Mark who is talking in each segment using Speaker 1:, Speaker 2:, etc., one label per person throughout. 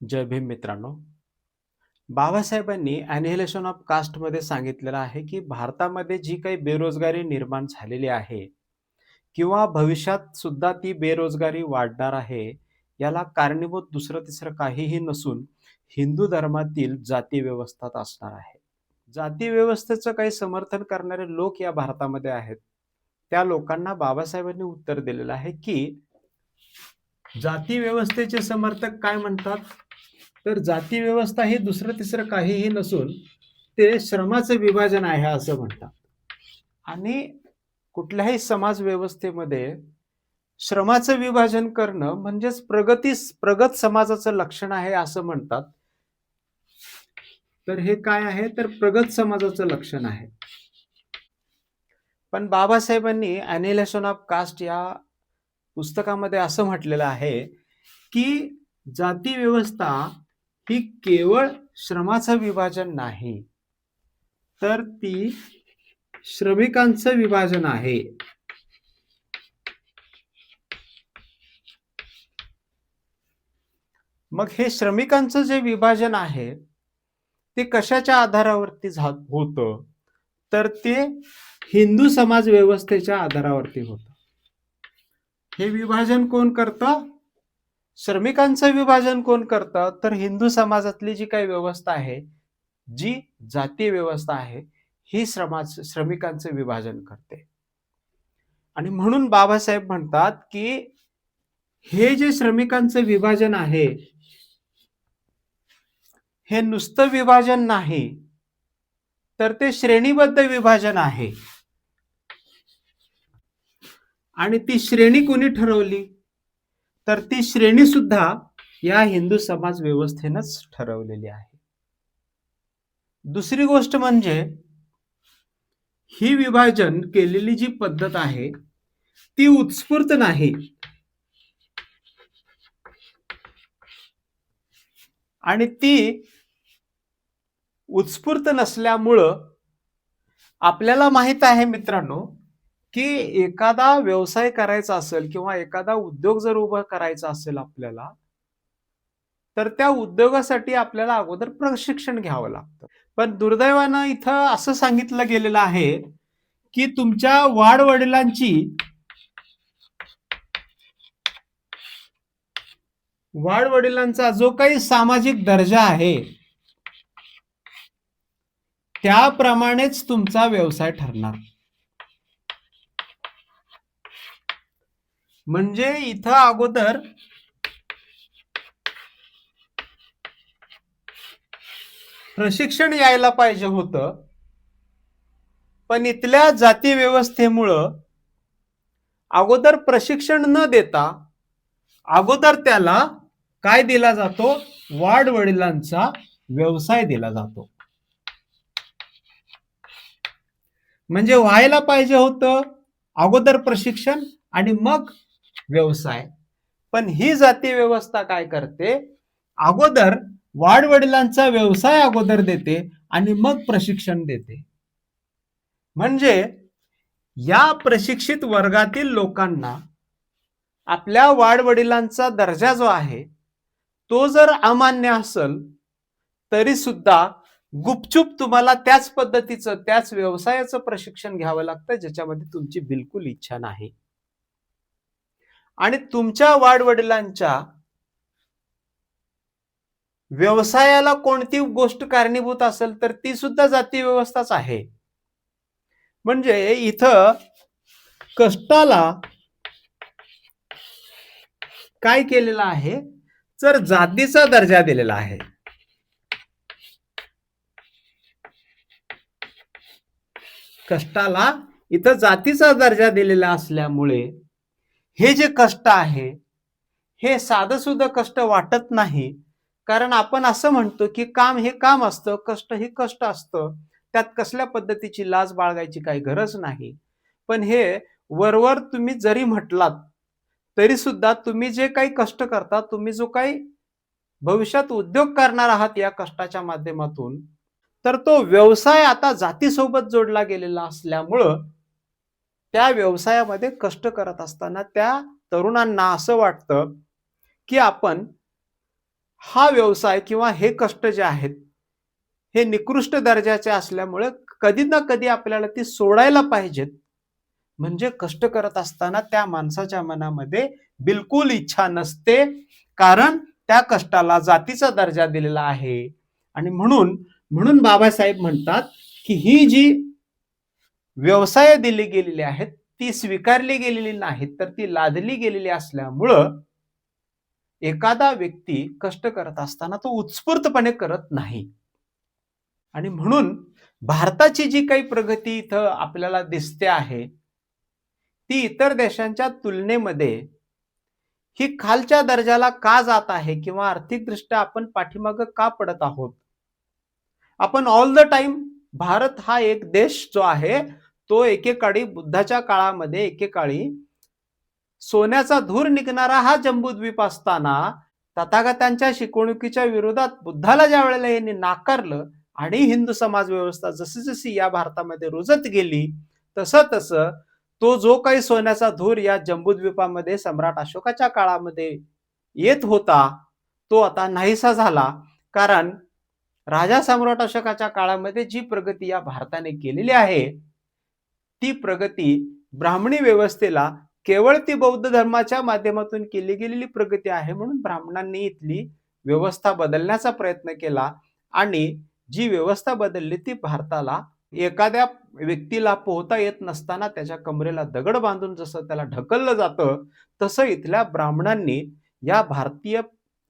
Speaker 1: जय भीम मित्रांनो. बाबासाहेबांनी ॲनिहिलेशन ऑफ कास्टमध्ये सांगितलेलं आहे, की भारतामध्ये जी काही बेरोजगारी निर्माण झालेली आहे किंवा भविष्यात सुद्धा ती बेरोजगारी वाढणार आहे, याला कारणीभूत दुसरं-तिसरं काहीही नसून हिंदू धर्मातील जाती व्यवस्थाच असणार आहे. जाती व्यवस्थेचं काही समर्थन करणारे लोक या भारतामध्ये आहेत. त्या लोकांना बाबासाहेबांनी उत्तर दिलेलं आहे, की जाती व्यवस्थेचे समर्थक काय म्हणतात? तर जाती व्यवस्था ही दुसरं तिसरं काहीही नसून ते श्रमाचं विभाजन आहे असं म्हणतात. आणि कुठल्याही समाज व्यवस्थेमध्ये श्रमाचं विभाजन करणं म्हणजेच प्रगत समाजाचं लक्षण आहे असं म्हणतात. तर हे काय आहे? तर प्रगत समाजाचं लक्षण आहे. पण बाबासाहेबांनी ॲनिहिलेशन ऑफ कास्ट या पुस्तकामध्ये असं म्हटलेलं आहे, की जाती व्यवस्था ही केवळ श्रमाचं विभाजन नाही, तर ती श्रमिकांचं विभाजन आहे. मग हे श्रमिकांचं जे विभाजन आहे ते कशाच्या आधारावरती होतं? तर ते हिंदू समाज व्यवस्थेच्या आधारावरती होतं. हे विभाजन कोण करतं? श्रमिकांचं विभाजन कोण करतं? तर हिंदू समाजातली जी काही व्यवस्था आहे, जी जातीय व्यवस्था आहे, ही श्रमिकांचं विभाजन करते. आणि म्हणून बाबासाहेब म्हणतात, की हे जे श्रमिकांचं विभाजन आहे, हे नुसतं विभाजन नाही, तर ते श्रेणीबद्ध विभाजन आहे. आणि ती श्रेणी कोणी ठरवली? तर ती श्रेणी सुद्धा या हिंदू समाज व्यवस्थेनंच ठरवलेली आहे. दुसरी गोष्ट म्हणजे ही विभाजन केलेली जी पद्धत आहे ती उत्स्फूर्त नाही. आणि ती उत्स्फूर्त नसल्यामुळं आपल्याला माहित आहे मित्रांनो, की एखादा व्यवसाय करायचा असेल किंवा एखादा उद्योग जर उभा करायचा असेल आपल्याला, तर त्या उद्योगासाठी आपल्याला अगोदर प्रशिक्षण घ्यावं लागतं. पण दुर्दैवानं इथं असं सांगितलं गेलेलं आहे, की तुमच्या वाडवडिलांचा जो काही सामाजिक दर्जा आहे त्याप्रमाणेच तुमचा व्यवसाय ठरणार. म्हणजे इथं अगोदर प्रशिक्षण यायला पाहिजे होतं, पण इथल्या जाती व्यवस्थेमुळं अगोदर प्रशिक्षण न देता अगोदर त्याला काय दिला जातो? वाडवडिलांचा व्यवसाय दिला जातो. म्हणजे व्हायला पाहिजे होतं अगोदर प्रशिक्षण आणि मग व्यवसाय. पण ही जाती व्यवस्था काय करते? अगोदर वाडवडिलांचा व्यवसाय अगोदर देते आणि मग प्रशिक्षण देते. म्हणजे या प्रशिक्षित वर्गातील लोकांना आपल्या वाडवडिलांचा दर्जा जो आहे तो जर अमान्य असेल तरी सुद्धा गुपचूप तुम्हाला त्याच पद्धतीचं त्याच व्यवसायाचं प्रशिक्षण घ्यावं लागतं ज्याच्यामध्ये तुमची बिलकुल इच्छा नाही. आणि तुमच्या वाडवडिलांच्या व्यवसायाला कोणती गोष्ट कारणीभूत असेल तर ती सुद्धा जाती व्यवस्थाच आहे. म्हणजे इथं कष्टाला काय केलेलं आहे? तर जातीचा दर्जा दिलेला आहे. कष्टाला इथं जातीचा दर्जा दिलेला असल्यामुळे हे जे कष्ट आहे हे साधं सुद्धा कष्ट वाटत नाही. कारण आपण असं म्हणतो की काम हे काम असतं, कष्ट हे कष्ट असतं, त्यात कसल्या पद्धतीची लाज बाळगायची काही गरज नाही. पण हे वरवर तुम्ही जरी म्हटलात तरी सुद्धा तुम्ही जे काही कष्ट करता, तुम्ही जो काही भविष्यात उद्योग करणार आहात या कष्टाच्या माध्यमातून, तर तो व्यवसाय आता जातीसोबत जोडला गेलेला असल्यामुळं त्या व्यवसायामध्ये कष्ट करत असताना त्या तरुणांना असं वाटतं की आपण हा व्यवसाय किंवा हे कष्ट जे आहेत, हे निकृष्ट दर्जाचे असल्यामुळे कधी ना कधी आपल्याला ती सोडायला पाहिजेत. म्हणजे कष्ट करत असताना त्या माणसाच्या मनामध्ये बिलकुल इच्छा नसते, कारण त्या कष्टाला जातीचा दर्जा दिलेला आहे. आणि म्हणून म्हणून बाबासाहेब म्हणतात, की ही जी व्यवसाय दिली गेलेली आहेत, ती स्वीकारली गेलेली नाहीत, तर ती लादली गेलेली असल्यामुळं एखादा व्यक्ती कष्ट करत असताना तो उत्स्फूर्तपणे करत नाही. आणि म्हणून भारताची जी काही प्रगती इथं आपल्याला दिसते आहे, ती इतर देशांच्या तुलनेमध्ये ही खालच्या दर्जाला का जात आहे किंवा आर्थिकदृष्ट्या आपण पाठीमागं का पडत आहोत? आपण ऑल द टाइम भारत हा एक देश जो आहे, तो एकेकाळी बुद्धाच्या काळामध्ये एकेकाळी सोन्याचा धूर निघणारा हा जम्बूद्वीप असताना तथागतांच्या शिकवणुकीच्या विरोधात बुद्धाला ज्या वेळेला यांनी नाकारलं आणि हिंदू समाज व्यवस्था जशी जशी या भारतामध्ये रुजत गेली, तसं तसं तो जो काही सोन्याचा धूर या जम्बूद्वीपामध्ये सम्राट अशोकाच्या काळामध्ये येत होता, तो आता नाहीसा झाला. कारण राजा सम्राट अशोकाच्या काळामध्ये जी प्रगती या भारताने केलेली आहे, ती प्रगती ब्राह्मणी व्यवस्थेला केवळ ती बौद्ध धर्माच्या माध्यमातून केली गेलेली प्रगती आहे, म्हणून ब्राह्मणांनी इथली व्यवस्था बदलण्याचा प्रयत्न केला आणि जी व्यवस्था बदलली ती भारताला एखाद्या व्यक्तीला पोहता येत नसताना त्याच्या कमरेला दगड बांधून जसं त्याला ढकललं जातं, तसं इथल्या ब्राह्मणांनी या भारतीय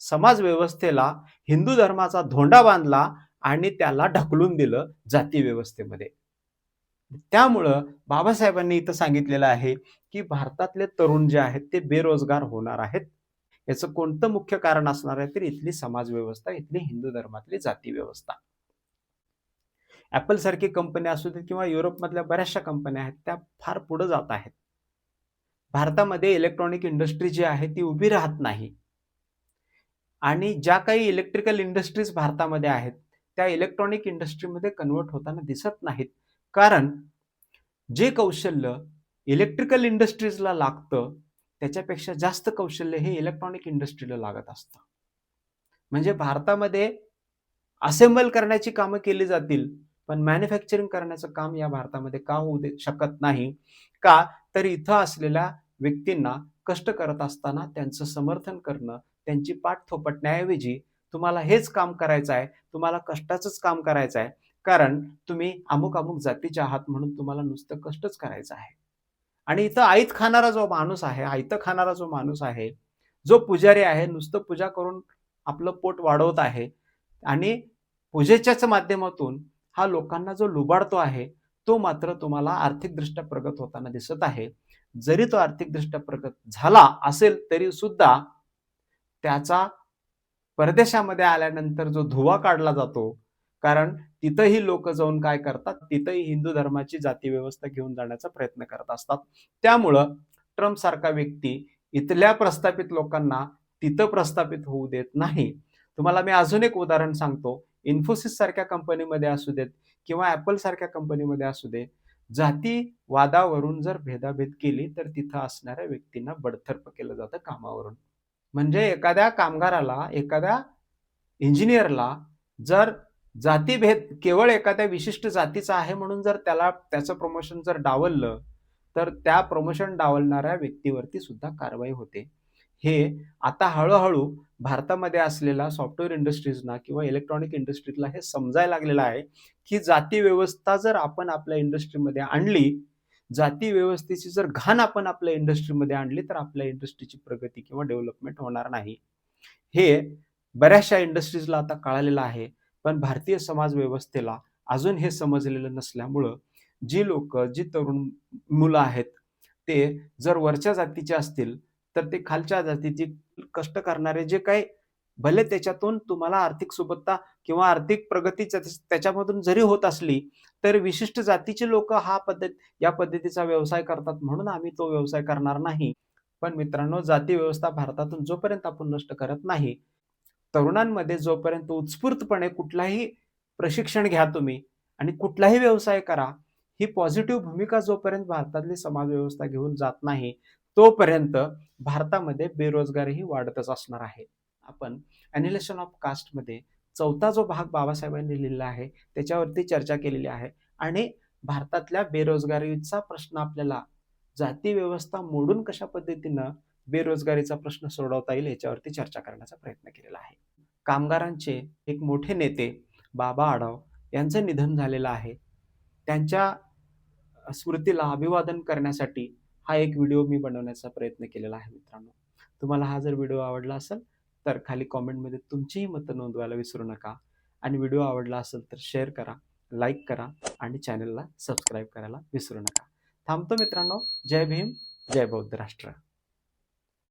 Speaker 1: समाज व्यवस्थेला हिंदू धर्माचा धोंडा बांधला आणि त्याला ढकलून दिलं जाती व्यवस्थेमध्ये. त्यामुळं बाबासाहेबांनी इथं सांगितलेलं आहे, की भारतातले तरुण जे आहेत ते बेरोजगार होणार आहेत. याचं कोणतं मुख्य कारण असणार आहे, तर इथली समाज व्यवस्था, इथली हिंदू धर्मातली जाती व्यवस्था. Apple सारखी कंपनी असू दे किंवा युरोपमधल्या बऱ्याचशा कंपन्या आहेत, त्या फार पुढे जात आहेत. भारतामध्ये इलेक्ट्रॉनिक इंडस्ट्री जी आहे ती उभी राहत नाही. आणि ज्या काही इलेक्ट्रिकल इंडस्ट्रीज भारतामध्ये आहेत, त्या इलेक्ट्रॉनिक इंडस्ट्रीमध्ये कन्व्हर्ट होताना दिसत नाहीत. कारण जे कौशल्य इलेक्ट्रिकल इंडस्ट्रीजला लागतं, त्याच्यापेक्षा जास्त कौशल्य हे इलेक्ट्रॉनिक इंडस्ट्रीला लागत असतं. म्हणजे भारतामध्ये असेंबल करण्याची कामं केली जातील, पण मॅन्युफॅक्चरिंग करण्याचं काम या भारतामध्ये का होऊ शकत नाही? का? तर इथं असलेल्या व्यक्तींना कष्ट करत असताना त्यांचं समर्थन करणं, त्यांची पाठ थोपटण्याऐवजी तुम्हाला हेच काम करायचं आहे, तुम्हाला कष्टाचंच काम करायचं आहे, कारण तुम्ही अमुक-अमुक जातीचे आहात म्हणून तुम्हाला नुसतं कष्टच करायचं आहे. आणि इथं आईत खाणारा जो माणूस आहे, आयतं खाणारा जो माणूस आहे, जो पुजारी आहे, नुसतं पूजा करून आपलं पोट वाढवत आहे आणि पूजेच्याच माध्यमातून हा लोकांना जो लुबाडतो आहे, तो मात्र तुम्हाला आर्थिकदृष्ट्या प्रगत होताना दिसत आहे. जरी तो आर्थिकदृष्ट्या प्रगत झाला असेल, तरी सुद्धा त्याचा परदेशामध्ये आल्यानंतर जो धुव्वा काढला जातो, कारण तिथंही लोकं जाऊन काय करतात, तिथंही हिंदू धर्माची जाती व्यवस्था घेऊन जाण्याचा प्रयत्न करत असतात. त्यामुळं ट्रम्पसारखा व्यक्ती इथल्या प्रस्थापित लोकांना तिथं प्रस्थापित होऊ देत नाही. तुम्हाला मी अजून एक उदाहरण सांगतो. इन्फोसिस सारख्या कंपनीमध्ये असू देत किंवा Apple सारख्या कंपनीमध्ये असू दे, जातीवादावरून जर भेदाभेद केली, तर तिथं असणाऱ्या व्यक्तींना बडतर्फ केलं जातं कामावरून. म्हणजे एखाद्या कामगाराला, एखाद्या इंजिनिअरला जर जातीभेद केवळ एखाद्या विशिष्ट जातीचा आहे म्हणून जर त्याला त्याचं प्रमोशन जर डावललं, तर त्या प्रमोशन डावलणाऱ्या व्यक्तीवरती सुद्धा कारवाई होते. हे आता हळू भारतामध्ये असलेल्या सॉफ्टवेअर इंडस्ट्रीजना किंवा इलेक्ट्रॉनिक इंडस्ट्रीजला हे समजायला लागलेलं आहे, की जाती व्यवस्था जर आपण आपल्या इंडस्ट्रीमध्ये आणली, जाती व्यवस्थेची जर घाण आपण आपल्या इंडस्ट्रीमध्ये आणली, तर आपल्या इंडस्ट्रीची प्रगती किंवा डेव्हलपमेंट होणार नाही. हे बऱ्याचशा इंडस्ट्रीजला आता कळालेलं आहे. पण भारतीय समाज व्यवस्थेला अजून हे समजलेलं नसल्यामुळं जी लोकं, जी तरुण मुलं आहेत, ते जर वरच्या जातीचे असतील, तर ते खालच्या जातीची कष्ट करणारे जे काही भले त्याच्यातून तुम्हाला आर्थिक सुबत्ता किंवा आर्थिक प्रगती त्याच्यामधून जरी होत असली, तर विशिष्ट जातीची लोकं या पद्धतीचा व्यवसाय करतात म्हणून आम्ही तो व्यवसाय करणार नाही. पण मित्रांनो, जाती व्यवस्था भारतातून जोपर्यंत आपण नष्ट करत नाही, तरुणांमध्ये जोपर्यंत उत्स्फूर्तपणे कुठलाही प्रशिक्षण घ्या तुम्ही आणि कुठलाही व्यवसाय करा, ही पॉझिटिव्ह भूमिका जोपर्यंत भारतातली समाज व्यवस्था घेऊन जात नाही, तोपर्यंत भारतामध्ये बेरोजगारीही वाढतच असणार आहे. आपण ॲनिहिलेशन ऑफ कास्टमध्ये चौथा जो भाग बाबासाहेबांनी लिहिलेला आहे, त्याच्यावरती चर्चा केलेली आहे आणि भारतातल्या बेरोजगारीचा प्रश्न आपल्याला जाती व्यवस्था मोडून कशा पद्धतीनं बेरोजगारीचा प्रश्न सोडवता येईल याच्यावरती चर्चा करण्याचा प्रयत्न केलेला आहे. कामगारांचे एक मोठे नेते बाबा आढाव यांचं निधन झालेलं आहे. त्यांच्या स्मृतीला अभिवादन करण्यासाठी हा एक व्हिडिओ मी बनवण्याचा प्रयत्न केलेला आहे मित्रांनो. तुम्हाला हा जर व्हिडिओ आवडला असेल, तर खाली कमेंटमध्ये तुमचीही मतं नोंदवायला विसरू नका आणि व्हिडिओ आवडला असेल तर शेअर करा, लाईक करा आणि चॅनलला सबस्क्राईब करायला विसरू नका. थांबतो मित्रांनो. जय भीम, जय बौद्ध राष्ट्र.